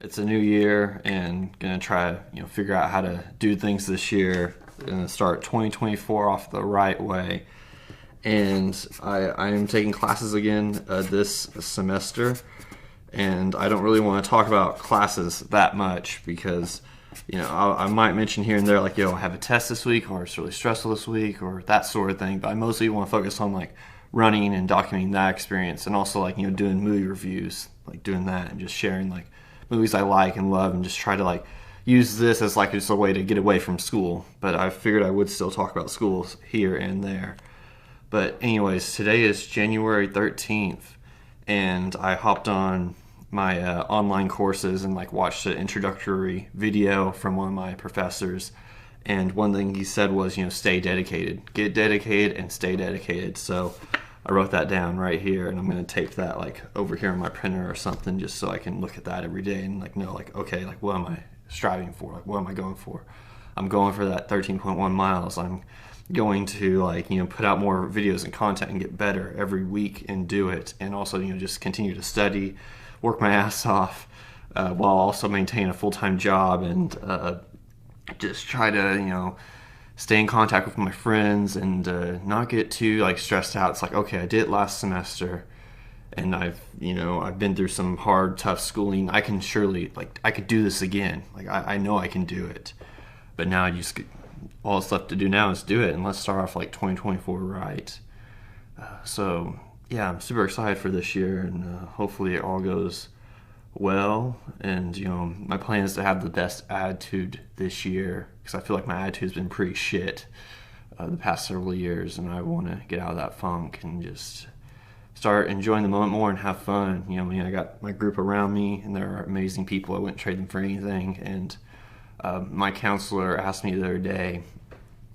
it's a new year and gonna try to figure out how to do things this year. Gonna start 2024 off the right way. And I am taking classes again this semester, and I don't really want to talk about classes that much because I might mention here and there like, I have a test this week, or it's really stressful this week, or that sort of thing. But I mostly want to focus on like running and documenting that experience, and also like doing movie reviews, like doing that and just sharing like movies I like and love, and just try to like use this as like just a way to get away from school. But I figured I would still talk about schools here and there. But anyways, today is January 13th, and I hopped on my online courses and like watched an introductory video from one of my professors. And one thing he said was, stay dedicated, get dedicated, and stay dedicated. So I wrote that down right here, and I'm gonna tape that like over here on my printer or something, just so I can look at that every day and like know like, okay, like what am I striving for? Like what am I going for? I'm going for that 13.1 miles. I'm going to like put out more videos and content and get better every week and do it, and also just continue to study, work my ass off, while also maintain a full-time job, and just try to stay in contact with my friends, and not get too like stressed out. It's like, okay, I did it last semester, and I've been through some hard, tough schooling. I can surely I could do this again. Like I know I can do it, but now all that's left to do now is do it, and let's start off like 2024 right. So yeah, I'm super excited for this year, and hopefully it all goes well. And my plan is to have the best attitude this year, because I feel like my attitude's been pretty shit the past several years, and I want to get out of that funk and just start enjoying the moment more and have fun. I got my group around me, and they're amazing people. I wouldn't trade them for anything. And my counselor asked me the other day,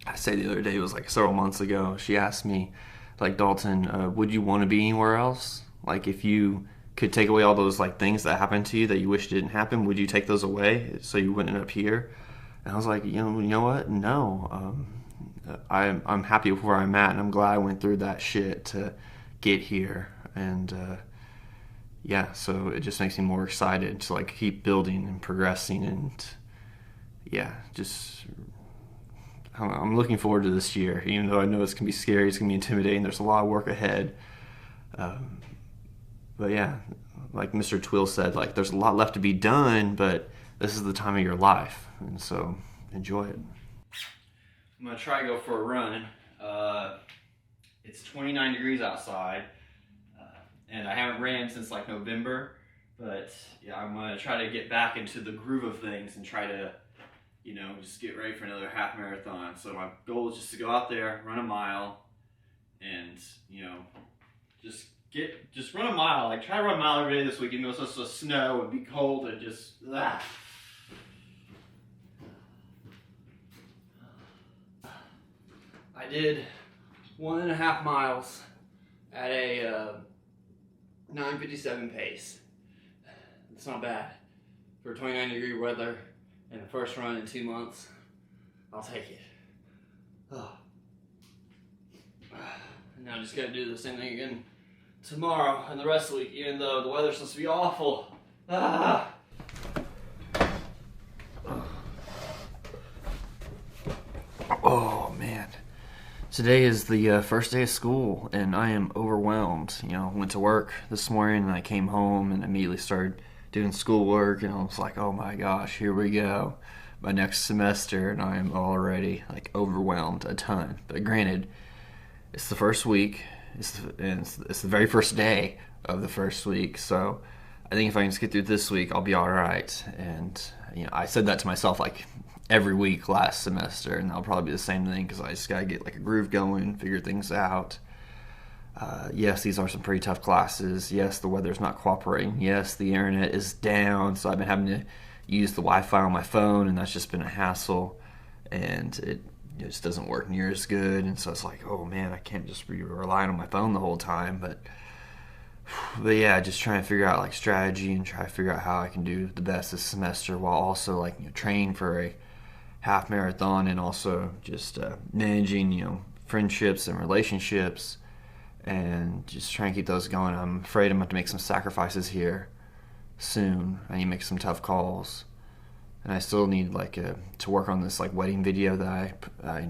it was like several months ago, she asked me, like, Dalton, would you want to be anywhere else? Like, if you could take away all those like things that happened to you that you wish didn't happen, would you take those away so you wouldn't end up here? And I was like, you know what? No. I'm happy with where I'm at, and I'm glad I went through that shit to get here. And yeah, so it just makes me more excited to like keep building and progressing, and yeah, I'm looking forward to this year, even though I know it's going to be scary, it's going to be intimidating, there's a lot of work ahead. But yeah, like Mr. Twill said, like there's a lot left to be done, but this is the time of your life, and so enjoy it. I'm going to try to go for a run. It's 29 degrees outside, and I haven't ran since like November, but yeah, I'm going to try to get back into the groove of things and try to just get ready for another half marathon. So my goal is just to go out there, run a mile, and just run a mile. Like try to run a mile every day this week, even though it's supposed to snow and be cold, and just I did 1.5 miles at a 9:57 pace. It's not bad for 29-degree weather. And the first run in 2 months, I'll take it. Oh. Now I just gotta do the same thing again tomorrow and the rest of the week, even though the weather's supposed to be awful. Ah. Oh man. Today is the first day of school, and I am overwhelmed. Went to work this morning, and I came home and immediately started doing schoolwork, and I was like, oh my gosh, here we go, my next semester, and I am already like overwhelmed a ton. But granted, it's the first week, it's the very first day of the first week, so I think if I can just get through this week, I'll be all right. And I said that to myself like every week last semester, and that'll probably be the same thing, because I just gotta get like a groove going, figure things out. Yes, these are some pretty tough classes. Yes, the weather's not cooperating. Yes, the internet is down, so I've been having to use the Wi-Fi on my phone, and that's just been a hassle, and it just doesn't work near as good. And so it's like, oh man, I can't just be relying on my phone the whole time. But yeah, just trying to figure out like strategy and try to figure out how I can do the best this semester, while also like train for a half marathon, and also just managing friendships and relationships, and just trying to keep those going. I'm afraid I'm going to have to make some sacrifices here, soon. I need to make some tough calls. And I still need to work on this wedding video that I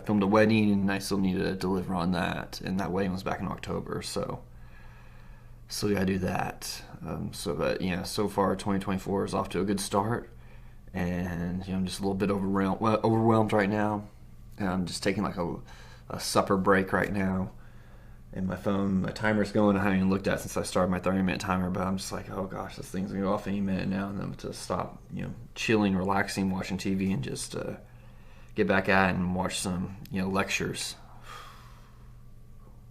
filmed a wedding, and I still need to deliver on that. And that wedding was back in October, so still gotta do that. So far 2024 is off to a good start, and I'm just a little bit overwhelmed right now. And I'm just taking a supper break right now. And my timer's going. I haven't even looked at it since I started my 30-minute timer, but I'm just like, oh gosh, this thing's gonna go off any minute now. And then to stop, chilling, relaxing, watching TV, and just get back at it and watch some, lectures,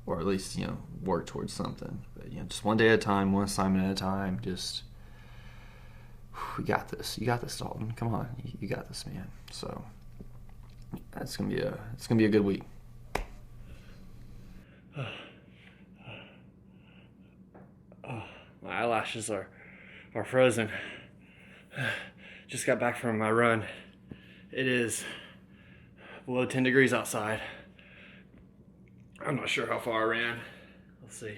or at least, work towards something. But just one day at a time, one assignment at a time. Just we got this. You got this, Dalton. Come on, you got this, man. So it's gonna be a good week. My eyelashes are frozen. Just got back from my run. It is below 10 degrees outside. I'm not sure how far I ran. Let's see.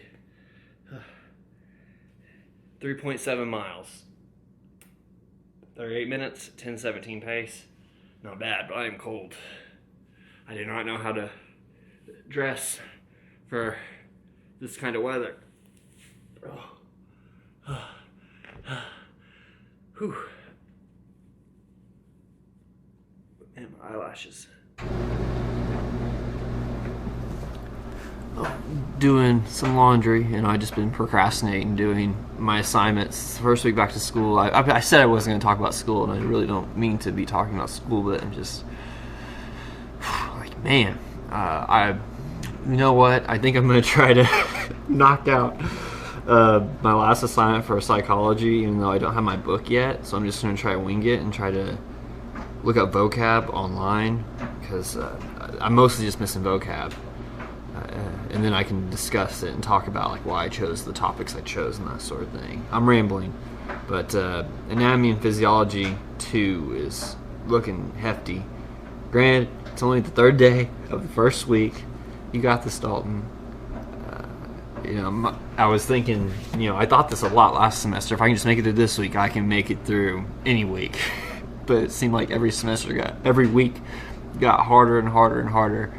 3.7 miles. 38 minutes, 10:17 pace. Not bad, but I am cold. I do not know how to dress for this kind of weather. Whew. And my eyelashes. Doing some laundry, and I've just been procrastinating doing my assignments. First week back to school, I said I wasn't going to talk about school, and I really don't mean to be talking about school, but I'm just man, you know what? I think I'm going to try to knock out my last assignment for psychology, even though I don't have my book yet. So I'm just going to try to wing it and try to look up vocab online, because I'm mostly just missing vocab. And then I can discuss it and talk about why I chose the topics I chose and that sort of thing. I'm rambling, but Anatomy and Physiology 2 is looking hefty. Granted, it's only the third day of the first week. You got this, Dalton. I was thinking, I thought this a lot last semester. If I can just make it through this week, I can make it through any week. But it seemed like every week got harder and harder and harder.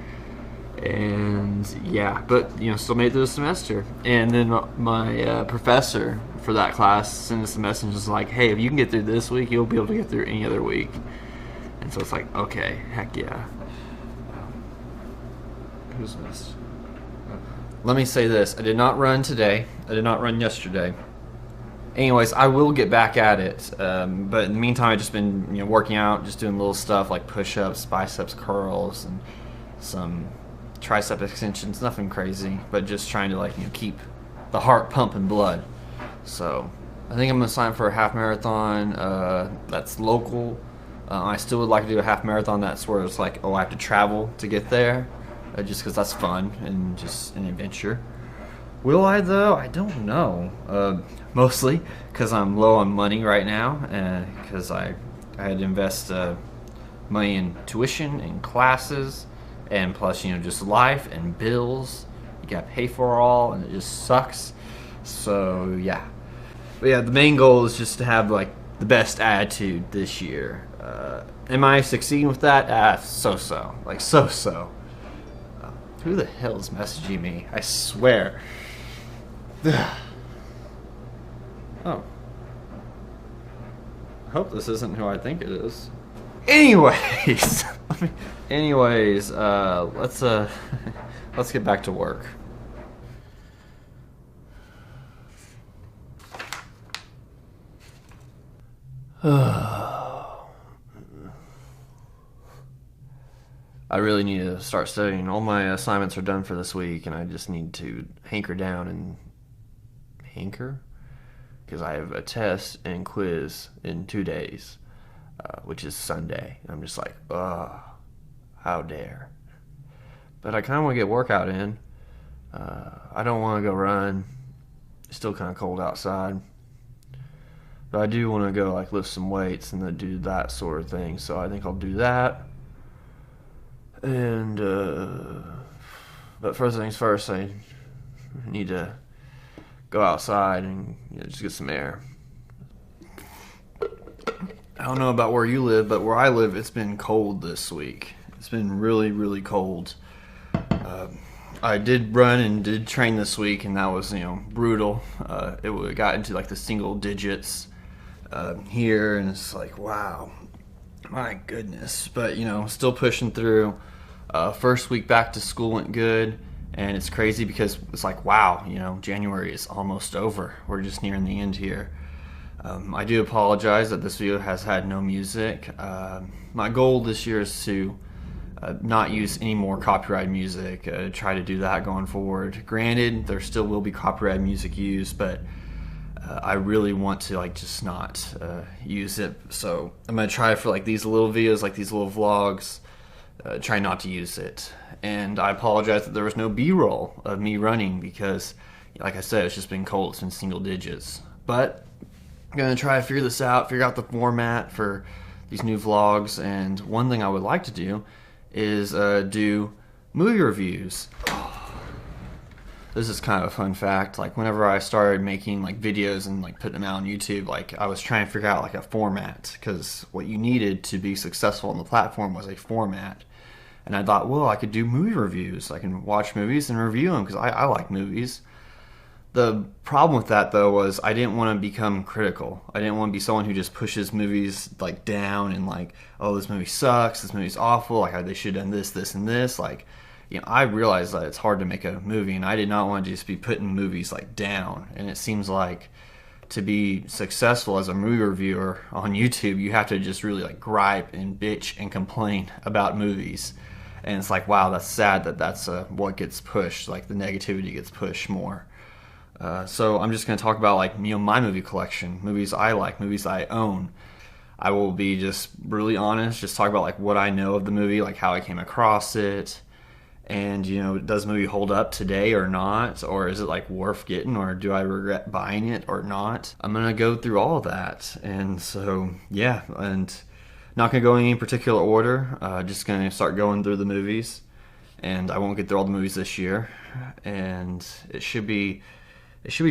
And yeah, but still made it through the semester. And then my professor for that class sent us a message, was like, hey, if you can get through this week, you'll be able to get through any other week. And so it's like, okay, heck yeah. Who's this? Let me say this. I did not run today. I did not run yesterday. Anyways, I will get back at it. But in the meantime, I've just been working out, just doing little stuff like push-ups, biceps curls, and some tricep extensions. Nothing crazy, but just trying to keep the heart pumping blood. So I think I'm gonna sign for a half marathon. That's local. I still would like to do a half marathon. That's where it's I have to travel to get there, just because that's fun and just an adventure. Will I though? I don't know. Mostly because I'm low on money right now, and because I had to invest money in tuition and classes, and plus just life and bills. You gotta pay for it all, and it just sucks. So yeah. But yeah, the main goal is just to have the best attitude this year. Am I succeeding with that? So-so. So-so. Who the hell is messaging me? I swear. Oh. I hope this isn't who I think it is. Anyways. Let's get back to work. I really need to start studying. All my assignments are done for this week, and I just need to hunker down and because I have a test and quiz in 2 days, which is Sunday. I'm just like, how dare. But I kind of want to get workout in. I don't want to go run. It's still kind of cold outside. But I do want to go lift some weights and then do that sort of thing. So I think I'll do that. And but first things first, I need to go outside and just get some air. I don't know about where you live, but where I live, it's been cold this week. It's been really, really cold. I did run and did train this week, and that was, brutal. It got into like the single digits here, and it's like, wow, my goodness. But, still pushing through. First week back to school went good, and it's crazy because it's like, wow, January is almost over. We're just nearing the end here. I do apologize that this video has had no music. My goal this year is to not use any more copyrighted music, try to do that going forward. Granted, there still will be copyrighted music used, but I really want to just not use it. So I'm going to try for these little videos, these little vlogs, try not to use it. And I apologize that there was no B-roll of me running because, like I said, it's just been cold. It's been single digits. But I'm going to try to figure this out, figure out the format for these new vlogs. And one thing I would like to do is do movie reviews. This is kind of a fun fact. Whenever I started making videos and putting them out on YouTube, I was trying to figure out a format, because what you needed to be successful on the platform was a format. And I thought, well, I could do movie reviews. I can watch movies and review them because I like movies. The problem with that, though, was I didn't want to become critical. I didn't want to be someone who just pushes movies down and oh, this movie sucks, this movie's awful, they should have done this, this, and this. I realized that it's hard to make a movie, and I did not want to just be putting movies down. And it seems like to be successful as a movie reviewer on YouTube, you have to just really gripe and bitch and complain about movies. And it's wow, that's sad that that's what gets pushed. The negativity gets pushed more. So I'm just going to talk about my movie collection, movies I like, movies I own. I will be just really honest, just talk about what I know of the movie, how I came across it, and does the movie hold up today or not, or is it worth getting, or do I regret buying it or not? I'm going to go through all of that, and so yeah, and not going to go in any particular order, just going to start going through the movies, and I won't get through all the movies this year, and it should be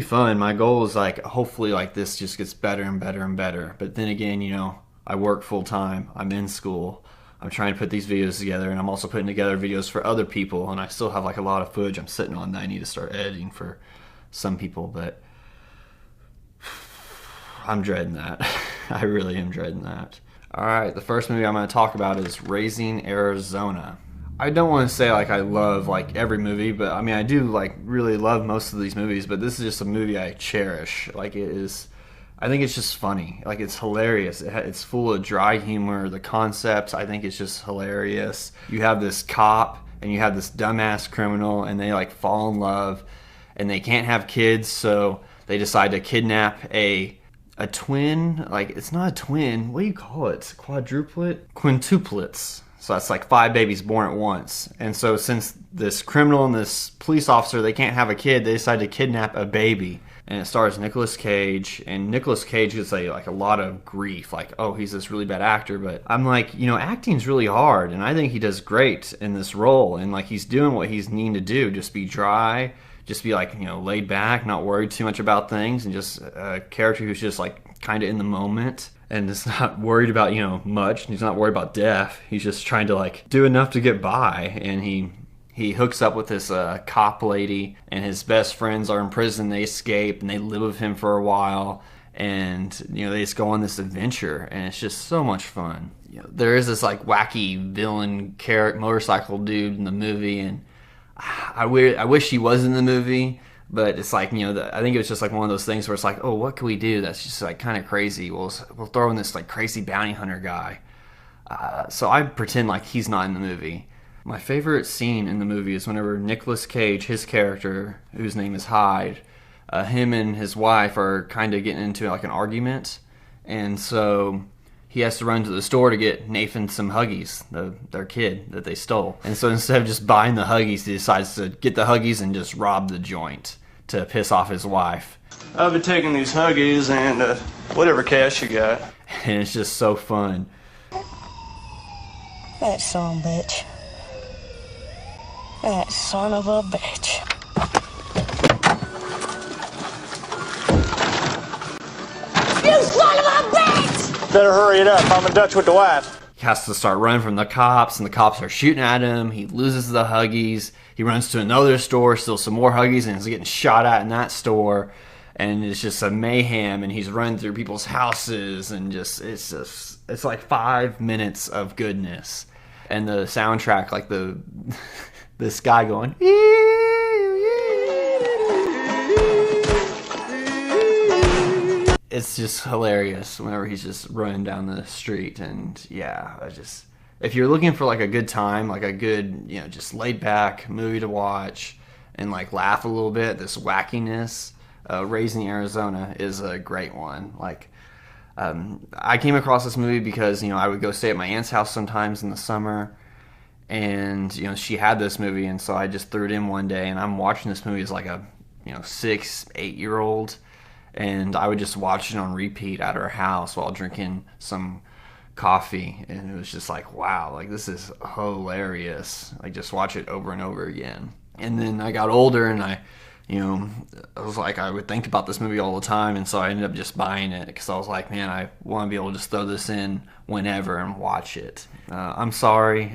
fun. My goal is hopefully this just gets better and better and better. But then again, I work full time. I'm in school. I'm trying to put these videos together, and I'm also putting together videos for other people. And I still have a lot of footage I'm sitting on that I need to start editing for some people. But I'm dreading that. I really am dreading that. All right, the first movie I'm going to talk about is Raising Arizona. I don't want to say I love every movie, but I do really love most of these movies, but this is just a movie I cherish. It is, I think it's just funny. It's hilarious. It's full of dry humor. The concepts, I think it's just hilarious. You have this cop and you have this dumbass criminal, and they fall in love, and they can't have kids, so they decide to kidnap a twin. It's not a twin. What do you call it? Quadruplet? Quintuplets. So that's 5 babies born at once. And so since this criminal and this police officer, they can't have a kid, they decide to kidnap a baby. And it stars Nicolas Cage. And Nicolas Cage gets a lot of grief. Oh, he's this really bad actor. But I'm acting's really hard. And I think he does great in this role. And he's doing what he's needing to do. Just be dry. Just be laid back, not worried too much about things. And just a character who's just kind of in the moment. And is not worried about, much. He's not worried about death. He's just trying to, do enough to get by. And he hooks up with this cop lady, and his best friends are in prison. They escape, and they live with him for a while. And, they just go on this adventure, and it's just so much fun. There is this, wacky villain motorcycle dude in the movie, and I wish he was in the movie. But it's I think it was just one of those things where it's oh, what can we do that's just kind of crazy? We'll throw in this crazy bounty hunter guy. So I pretend he's not in the movie. My favorite scene in the movie is whenever Nicolas Cage, his character, whose name is Hyde, him and his wife are kind of getting into an argument. And so he has to run to the store to get Nathan some Huggies, their kid that they stole. And so instead of just buying the Huggies, he decides to get the Huggies and just rob the joint to piss off his wife. I'll be taking these Huggies and whatever cash you got. And it's just so fun. That son of a bitch. That son of a bitch. You son of a bitch! Better hurry it up. I'm in Dutch with the wife. He has to start running from the cops, and the cops are shooting at him. He loses the Huggies. He runs to another store, steals some more Huggies, and is getting shot at in that store. And it's just a mayhem, and he's running through people's houses, and it's like 5 minutes of goodness. And the soundtrack, like this guy going, it's just hilarious whenever he's just running down the street. And yeah, if you're looking for like a good time, like a good, just laid back movie to watch and like laugh a little bit, this wackiness, Raising Arizona is a great one. Like, I came across this movie because, I would go stay at my aunt's house sometimes in the summer, and, she had this movie, and so I just threw it in one day, and I'm watching this movie as like a, 6-8-year-old, and I would just watch it on repeat at her house while drinking some coffee, and it was just like, wow, like this is hilarious. Like, just watch it over and over again. And then I got older, and I was like, I would think about this movie all the time, and so I ended up just buying it because I was like, man, I want to be able to just throw this in whenever and watch it. I'm sorry,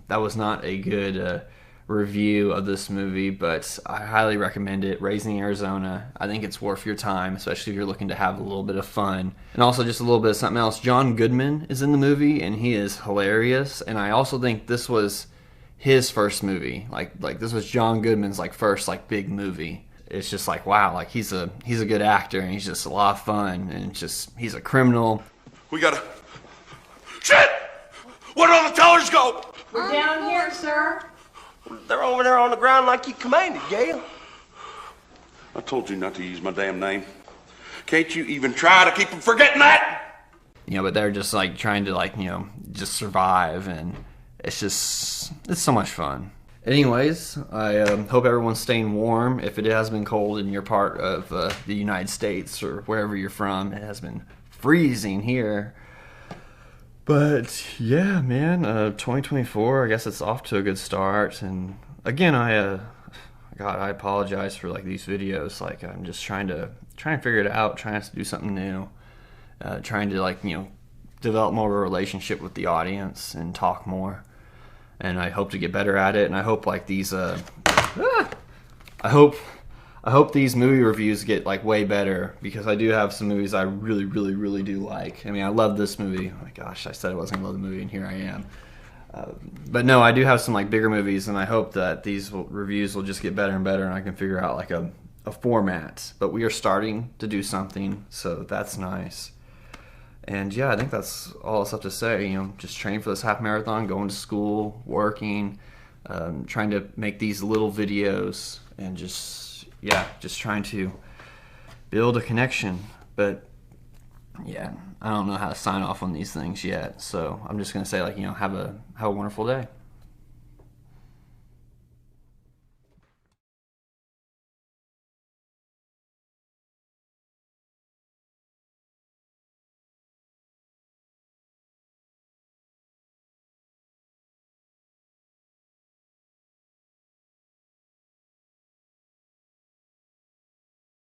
that was not a good review of this movie, but I highly recommend it. Raising Arizona, I think it's worth your time, especially if you're looking to have a little bit of fun. And also just a little bit of something else. John Goodman is in the movie, and he is hilarious, and I also think this was his first movie. Like this was John Goodman's first big movie. It's just like, wow, like he's a good actor, and he's just a lot of fun, and he's a criminal. We gotta... Shit! Where'd all the tellers go? We're down here, sir. They're over there on the ground like you commanded, Gail. I told you not to use my damn name. Can't you even try to keep from forgetting that? But they're just trying to just survive, and it's so much fun. Anyways, I hope everyone's staying warm. If it has been cold in your part of the United States or wherever you're from, it has been freezing here. But yeah, man, 2024, I guess it's off to a good start. And again, I apologize for these videos. I'm just trying to figure it out, trying to do something new, trying to develop more of a relationship with the audience and talk more. And I hope to get better at it. And I hope these I hope these movie reviews get way better, because I do have some movies I really, really, really do like. I mean, I love this movie. Oh my gosh, I said I wasn't gonna love the movie, and here I am. But no, I do have some bigger movies, and I hope that these reviews will just get better and better, and I can figure out a format. But we are starting to do something, so that's nice. And yeah, I think that's all that's up to say. Just train for this half marathon, going to school, working, trying to make these little videos, and just trying to build a connection. But yeah, I don't know how to sign off on these things yet, so I'm just gonna say have a wonderful day.